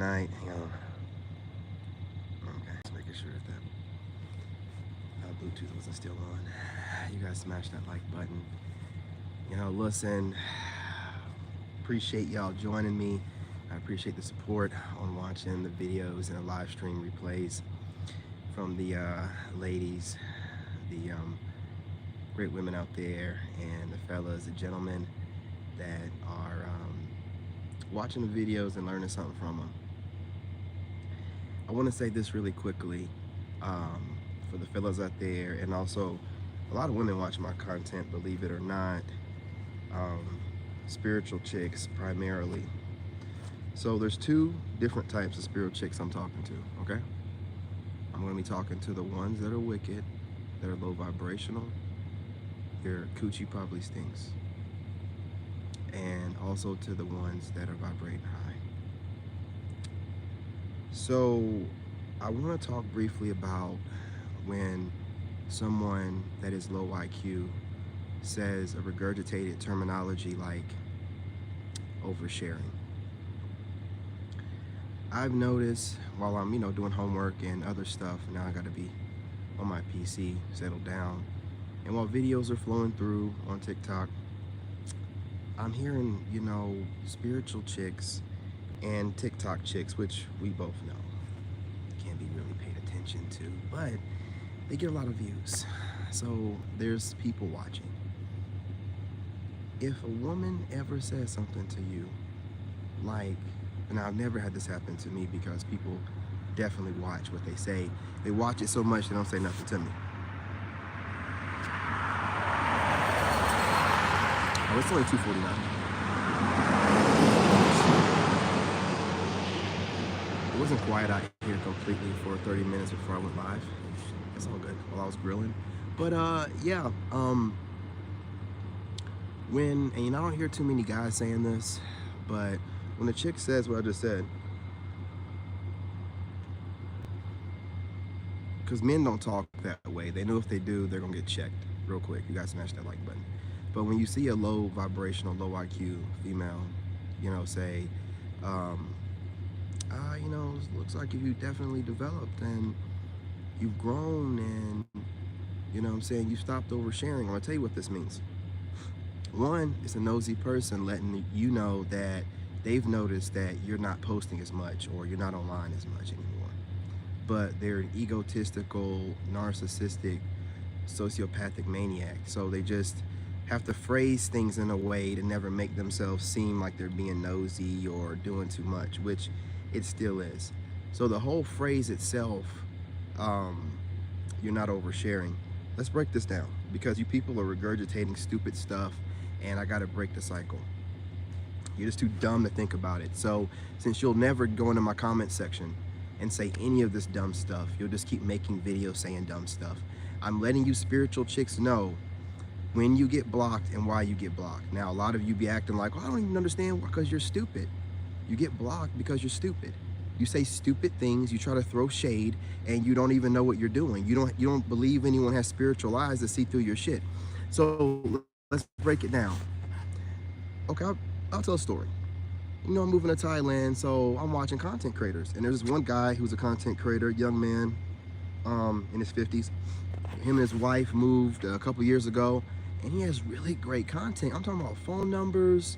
night. Hang on. Okay, just making sure that Bluetooth wasn't still on. You guys smash that like button. Listen, appreciate y'all joining me. I appreciate the support on watching the videos and the live stream replays from the ladies, the great women out there, and the fellas, the gentlemen that are watching the videos and learning something from them. I want to say this really quickly for the fellas out there, and also a lot of women watch my content, believe it or not, spiritual chicks primarily. So there's two different types of spiritual chicks I'm talking to, okay? I'm going to be talking to the ones that are wicked, that are low vibrational. Their coochie probably stinks. And also to the ones that are vibrating high. So I want to talk briefly about when someone that is low IQ says a regurgitated terminology like oversharing. I've noticed while I'm, doing homework and other stuff, now I got to be on my PC, settled down. And while videos are flowing through on TikTok, I'm hearing, spiritual chicks and TikTok chicks, which we both know can't be really paid attention to, but they get a lot of views. So there's people watching. If a woman ever says something to you, like, and I've never had this happen to me because people definitely watch what they say. They watch it so much they don't say nothing to me. Oh, it's only 2:49. It wasn't quiet out here completely for 30 minutes before I went live. It's all good while I was grilling. But yeah, and I don't hear too many guys saying this, but when a chick says what I just said, because men don't talk that way. They know if they do, they're gonna get checked real quick. You guys smash that like button. But when you see a low vibrational, low IQ female, say, looks like you definitely developed and you've grown and, you stopped oversharing. I'm gonna tell you what this means. One, it's a nosy person letting you know that they've noticed that you're not posting as much or you're not online as much anymore. But they're an egotistical, narcissistic, sociopathic maniac. So they just have to phrase things in a way to never make themselves seem like they're being nosy or doing too much, which it still is. So the whole phrase itself, you're not oversharing. Let's break this down because you people are regurgitating stupid stuff and I gotta break the cycle. You're just too dumb to think about it. So since you'll never go into my comment section and say any of this dumb stuff, you'll just keep making videos saying dumb stuff. I'm letting you spiritual chicks know when you get blocked and why you get blocked. Now, a lot of you be acting like, I don't even understand because you're stupid. You get blocked because you're stupid. You say stupid things, you try to throw shade, and you don't even know what you're doing. You don't believe anyone has spiritual eyes to see through your shit. So let's break it down. Okay, I'll tell a story. I'm moving to Thailand, so I'm watching content creators. And there's this one guy who's a content creator, young man, in his 50s. Him and his wife moved a couple years ago, and he has really great content. I'm talking about phone numbers,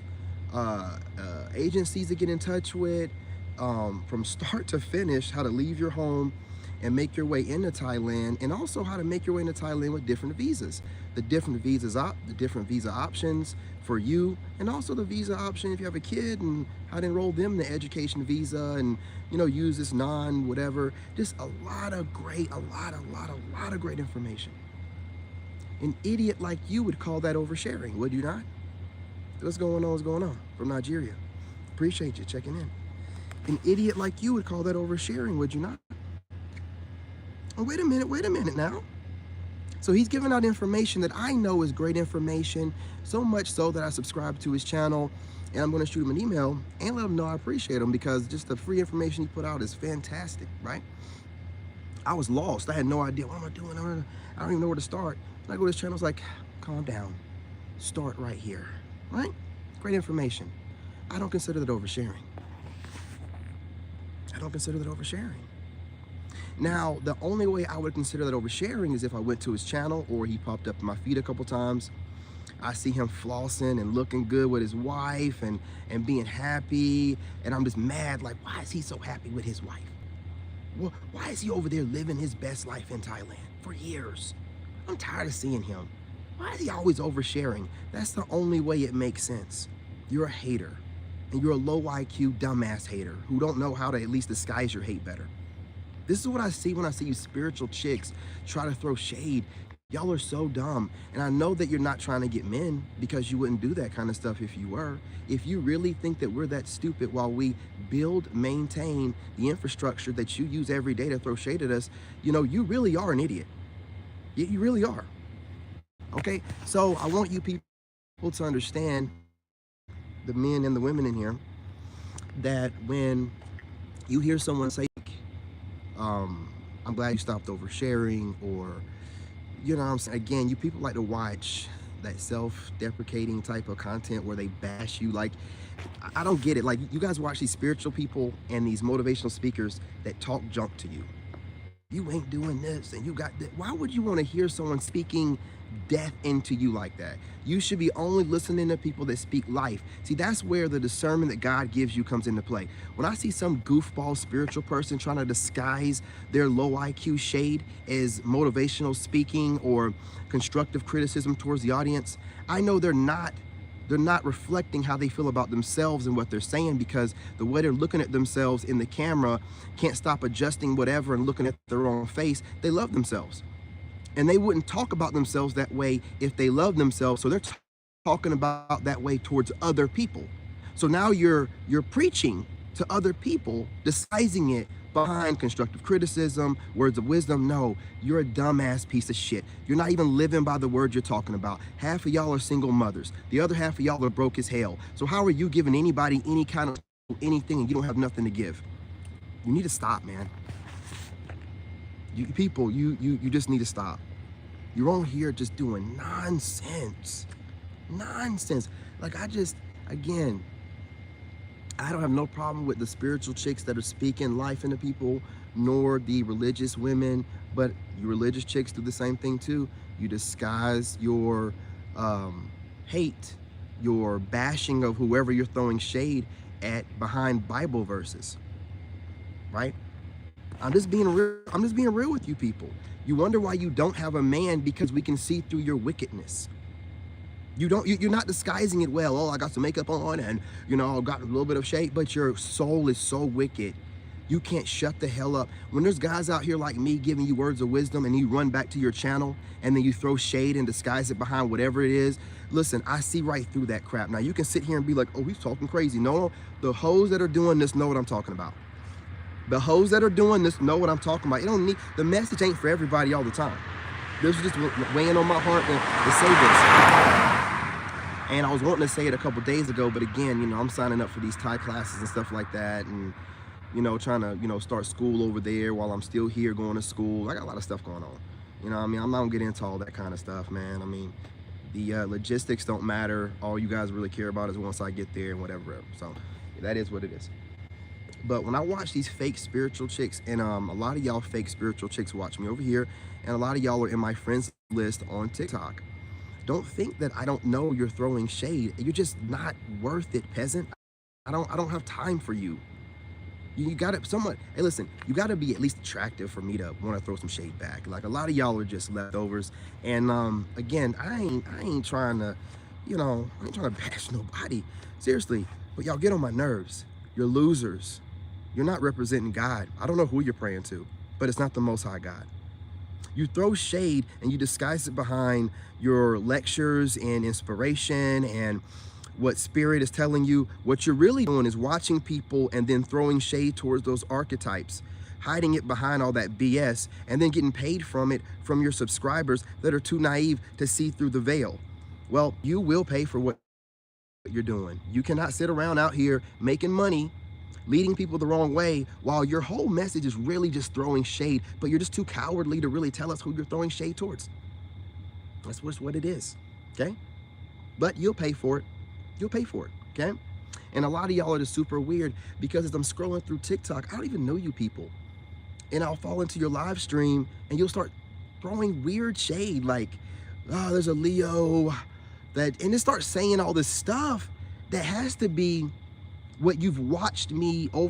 agencies to get in touch with, from start to finish, how to leave your home and make your way into Thailand, and also how to make your way into Thailand with different visas. The different visa options for you, and also the visa option if you have a kid, and how to enroll them in the education visa, and use this whatever. Just a lot of great information. An idiot like you would call that oversharing, would you not? What's going on from Nigeria? Appreciate you checking in. An idiot like you would call that oversharing, would you not? Oh, wait a minute now. So he's giving out information that I know is great information, so much so that I subscribe to his channel, and I'm going to shoot him an email and let him know I appreciate him because just the free information he put out is fantastic, right? I was lost. I had no idea. What am I doing? I don't even know where to start. And I go to his channel, it's like, calm down. Start right here, right? Great information. I don't consider that oversharing. I don't consider that oversharing. Now, the only way I would consider that oversharing is if I went to his channel or he popped up in my feed a couple times. I see him flossing and looking good with his wife and being happy, and I'm just mad, like, why is he so happy with his wife? Well, why is he over there living his best life in Thailand for years? I'm tired of seeing him. Why is he always oversharing? That's the only way it makes sense. You're a hater, and you're a low IQ, dumbass hater who don't know how to at least disguise your hate better. This is what I see when I see you spiritual chicks try to throw shade. Y'all are so dumb. And I know that you're not trying to get men, because you wouldn't do that kind of stuff if you were. If you really think that we're that stupid while we build, maintain the infrastructure that you use every day to throw shade at us, you know, you really are an idiot. You really are. Okay? So I want you people to understand, the men and the women in here, that when you hear someone say, I'm glad you stopped oversharing, or, you know what I'm saying? Again, you people like to watch that self-deprecating type of content where they bash you. Like, I don't get it. Like, you guys watch these spiritual people and these motivational speakers that talk junk to you. You ain't doing this, and you got that. Why would you want to hear someone speaking death into you like that? You should be only listening to people that speak life. See, that's where the discernment that God gives you comes into play. When I see some goofball spiritual person trying to disguise their low IQ shade as motivational speaking or constructive criticism towards the audience, I know they're not reflecting how they feel about themselves and what they're saying, because the way they're looking at themselves in the camera can't stop adjusting whatever and looking at their own face. They love themselves. And they wouldn't talk about themselves that way if they love themselves. So they're talking about that way towards other people. So now you're preaching to other people, disguising it behind constructive criticism, words of wisdom. No, you're a dumbass piece of shit. You're not even living by the word you're talking about. Half of y'all are single mothers. The other half of y'all are broke as hell. So how are you giving anybody any kind of anything and you don't have nothing to give? You need to stop, man. You people, you just need to stop. You're on here just doing nonsense. Nonsense. Like, again, I don't have no problem with the spiritual chicks that are speaking life into people, nor the religious women, but you religious chicks do the same thing too. You disguise your hate, your bashing of whoever you're throwing shade at behind Bible verses, right? I'm just being real with you people. You wonder why you don't have a man, because we can see through your wickedness. You're not disguising it well. Oh, I got some makeup on and, you know, got a little bit of shade, but your soul is so wicked. You can't shut the hell up. When there's guys out here like me giving you words of wisdom and you run back to your channel and then you throw shade and disguise it behind whatever it is, listen, I see right through that crap. Now, you can sit here and be like, oh, he's talking crazy. No, the hoes that are doing this know what I'm talking about. The hoes that are doing this know what I'm talking about. The message ain't for everybody all the time. This is just weighing on my heart to say this. And I was wanting to say it a couple days ago, but again, you know, I'm signing up for these Thai classes and stuff like that, and, you know, trying to, you know, start school over there while I'm still here going to school. I got a lot of stuff going on. You know what I mean? I'm not gonna get into all that kind of stuff, man. I mean, the logistics don't matter. All you guys really care about is once I get there and whatever. So that is what it is. But when I watch these fake spiritual chicks, and a lot of y'all fake spiritual chicks watch me over here, and a lot of y'all are in my friends list on TikTok. Don't think that I don't know you're throwing shade. You're just not worth it, peasant. I don't have time for you. You gotta hey, listen, you gotta be at least attractive for me to want to throw some shade back. Like, a lot of y'all are just leftovers. And again, I ain't trying to, you know, I ain't trying to bash nobody. Seriously, but y'all get on my nerves. You're losers. You're not representing God. I don't know who you're praying to, but it's not the Most High God. You throw shade and you disguise it behind your lectures and inspiration and what Spirit is telling you. What you're really doing is watching people and then throwing shade towards those archetypes, hiding it behind all that BS, and then getting paid from it from your subscribers that are too naive to see through the veil. Well, you will pay for what you're doing. You cannot sit around out here making money, leading people the wrong way, while your whole message is really just throwing shade, but you're just too cowardly to really tell us who you're throwing shade towards. That's what it is, okay? But you'll pay for it. You'll pay for it, okay? And a lot of y'all are just super weird because as I'm scrolling through TikTok, I don't even know you people. And I'll fall into your live stream and you'll start throwing weird shade like, oh, there's a Leo that, and it starts saying all this stuff that has to be what you've watched me over